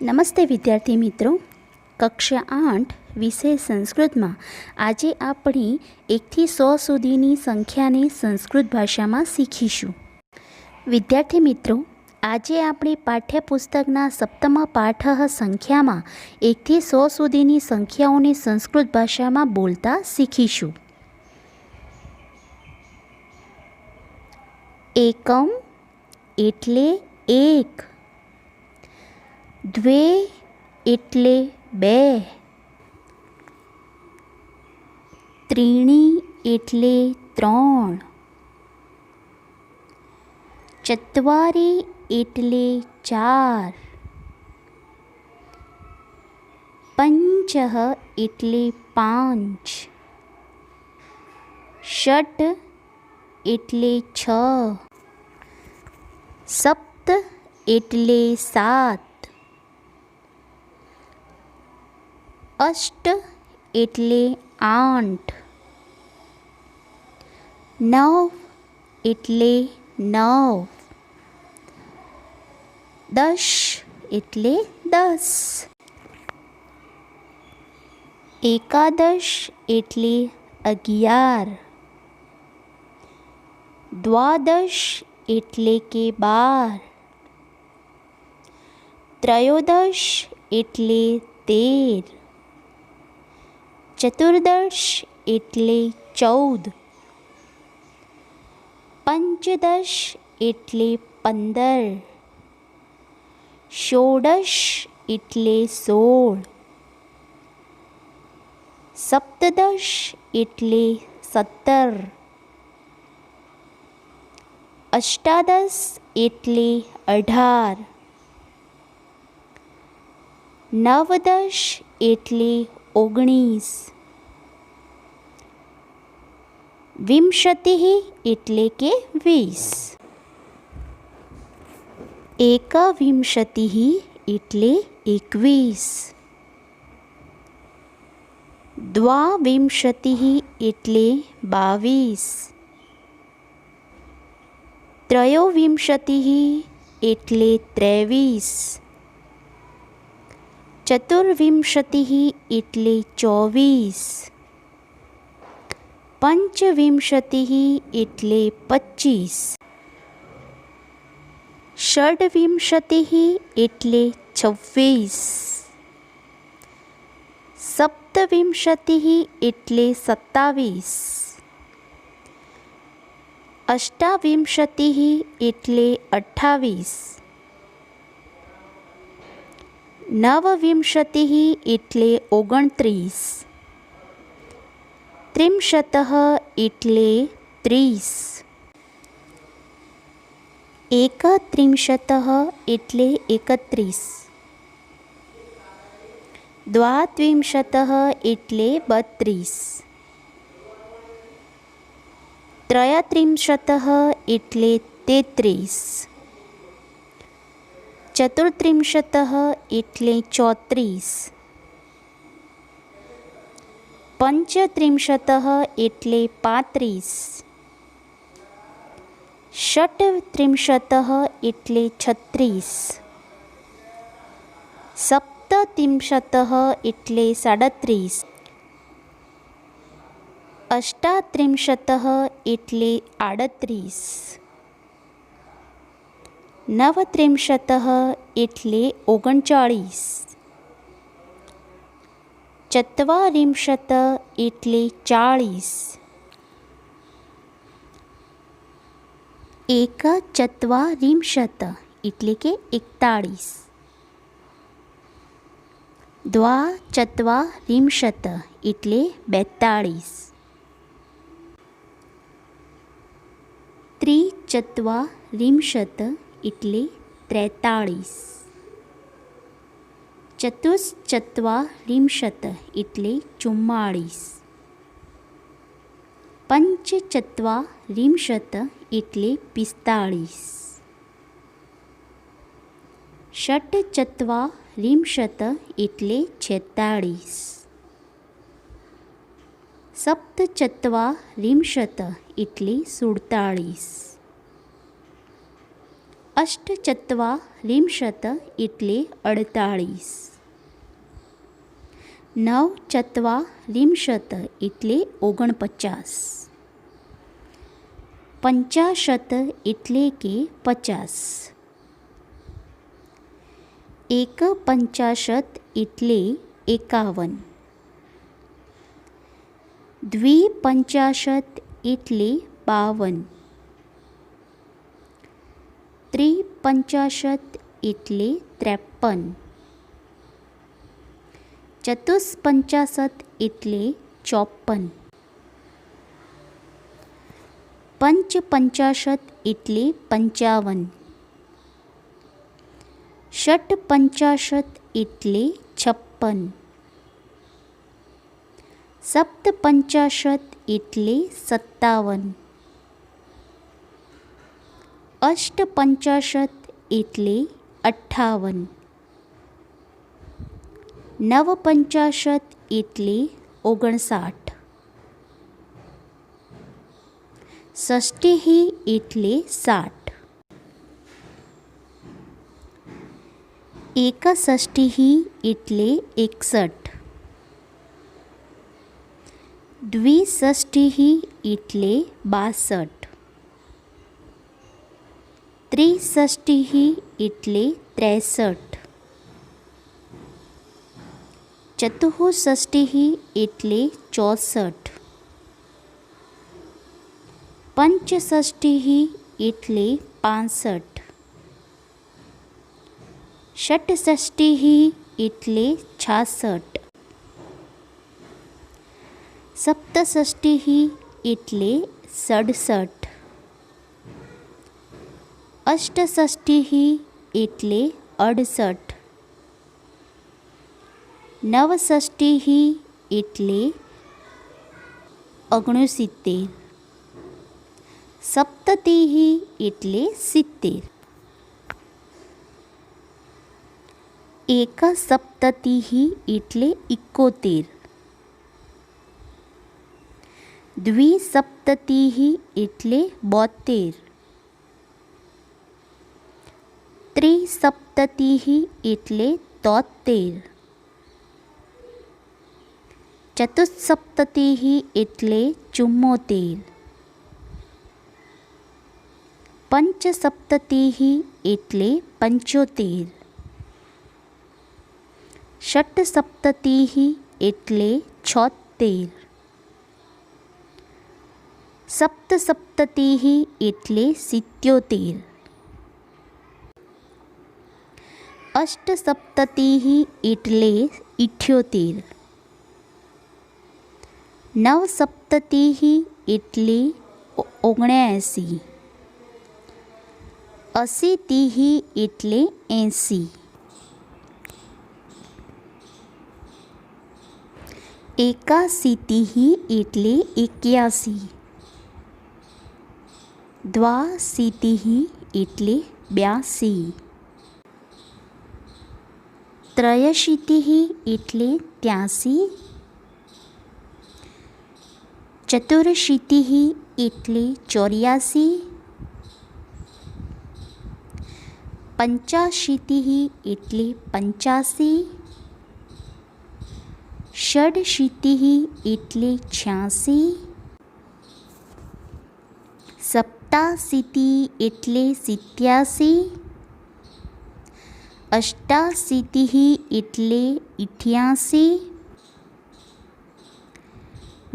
નમસ્તે વિદ્યાર્થી મિત્રો, કક્ષા 8 વિષય સંસ્કૃતમાં આજે આપણે 1 થી 100 સુધીની સંખ્યાને સંસ્કૃત ભાષામાં શીખીશું. વિદ્યાર્થી મિત્રો, આજે આપણે પાઠ્યપુસ્તકના સપ્તમ પાઠ સંખ્યામાં 1 થી 100 સુધીની સંખ્યાઓને સંસ્કૃત ભાષામાં બોલતા શીખીશું. એકમ એટલે એક, દ્વે એટલે બે, ત્રીણી એટલે ત્રણ, ચત્વારી એટલે ચાર, પંચ એટલે પાંચ, ષટ એટલે છ, સપ્ત એટલે સાત, અષ્ટ એટલે આઠ, નવ એટલે નવ, દસ એટલે 10, એકાદશ એટલે 11, દ્વાદશ એટલે કે 12, ત્રયોદશ એટલે 13, ચતુર્દશ એટલે 14, પંચદશ એટલે 15, ષોડશ એટલે 16, સપ્તદશ એટલે 17, અષ્ટાદશ એટલે 18, નવદશ એટલે 19, વિંશતિઃ એટલે કે 20, એકવિંશતિઃ એટલે 21, દ્વાવિંશતિઃ એટલે 22, ત્રયોવિંશતિઃ એટલે 23, ચતુર્વિંશતિઃ એટલે 24, પંચવિંશતિઃ એટલે 25, ષડવિંશતિઃ એટલે 26, સપ્તવિંશતિઃ એટલે 27, અષ્ટાવિંશતિઃ એટલે 28, નવવિંશતિઃ એટલે 29, ત્રિંશતઃ એટલે 30, એકત્રિંશતઃ એટલે 31, દ્વાત્રિંશતઃ એટલે 32, ત્રયત્રિંશતઃ એટલે 33, ચતુર્ત્રિંશતઃ એટલે 34, પંચત્રિંશતઃ એટલે 35, ષટ્ત્રિંશતઃ એટલે 36, સપ્તત્રિંશતઃ એટલે 37, અષ્ટાત્રિંશતઃ એટલે 38, નવત્રિંશતઃ એટલે 39, ચત્વારિંશત એટલે 40, એકચત્વારિંશત એટલે કે 41, દ્વાચત્વારિંશત એટલે 42, ત્રિચત્વારિંશત એટલે 43, ચતુશ્ચત્વારિંશત એટલે 44, પંચચત્વારિંશત એટલે 45, ષટ્ચત્વારિંશત એટલે 46, સપ્તચત્વારિંશત એટલે 47, અષ્ટચત્વારિંશત એટલે 48. નવચત્વારિંશત એટલે 49. પંચાશત એટલે કે 50. એકપંચાશત એટલે 51. દ્વિપંચાશત એટલે 52. ત્રિપંચાશત એટલે 53. ચતુષ્પંચાશત એટલે 54. પંચપંચાશત એટલે 55. ષટપંચાશત એટલે 56. સપ્તપંચાશત એટલે 57. અષ્ટપંચાશત એટલે 58. નવપંચાશત એટલે 59. ષષ્ટિઃ એટલે 60. એકષષ્ટિઃ એટલે 61. દ્વિષષ્ટિઃ એટલે 62. ત્રિષષ્ટિઃ એટલે 63. ચતુઃષષ્ટિઃ એટલે 64. પંચષષ્ટિઃ એટલે 65. ષટષષ્ટિઃ એટલે 66. સપ્તષષ્ટિઃ એટલે 67. અષ્ટષષ્ટિઃ એટલે 68. નવષષ્ટિઃ એટલે 69. સપ્તતિઃ એટલે 70. એકસપ્તતિઃ એટલે 71. દ્વિસપ્તતિઃ એટલે 72. ત્રિસપ્તતિઃ એટલે 73. ચતુસ્સપ્તતિઃ એટલે 74. પંચસપ્તતિઃ એટલે 75. ષટસપ્તતિઃ એટલે 76. સપ્તસપ્તતિઃ એટલે 77. અષ્ટસપ્તતિઃ એટલે 78. નવસપ્તતિઃ એટલે 79. અશીતિઃ એટલે 80. એકાશીતિઃ એટલે 81. દ્વાશીતિઃ એટલે 82. ત્રયશીતિઃ એટલે 83. ચતુર્શીતિઃ એટલે 84. પંચાશીતિઃ એટલે 85. ષડશીતિઃ એટલે 86. સપ્તાશીતિ એટલે 87. અષ્ટાશીતિઃ એટલે 88.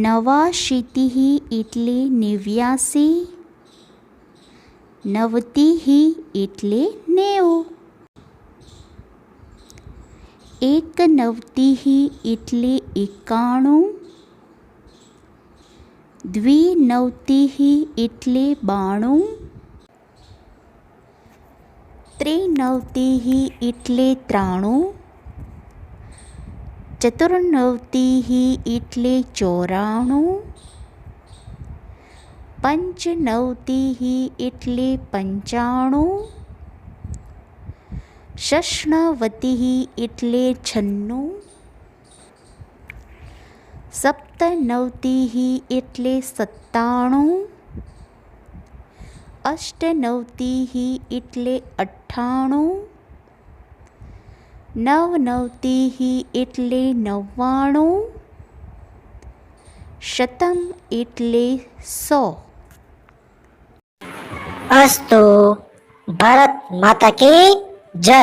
નવાશીતિઃ એટલે 89. નવતિઃ એટલે 90. એકનવતિઃ એટલે 91. દ્વિનવતિઃ એટલે 92. ત્રિનવતિઃ એટલે 93. ચતુર્નવતિઃ એટલે 94. પંચનવતિઃ એટલે 95. ષષ્ણવતિઃ એટલે 96. સપ્તનવતિઃ એટલે 97. અષ્ટનવતિः એટલે 98, નવનવતિः એટલે 99, શતમ એટલે 100. અસ્તુ. ભારત માતા કી જય.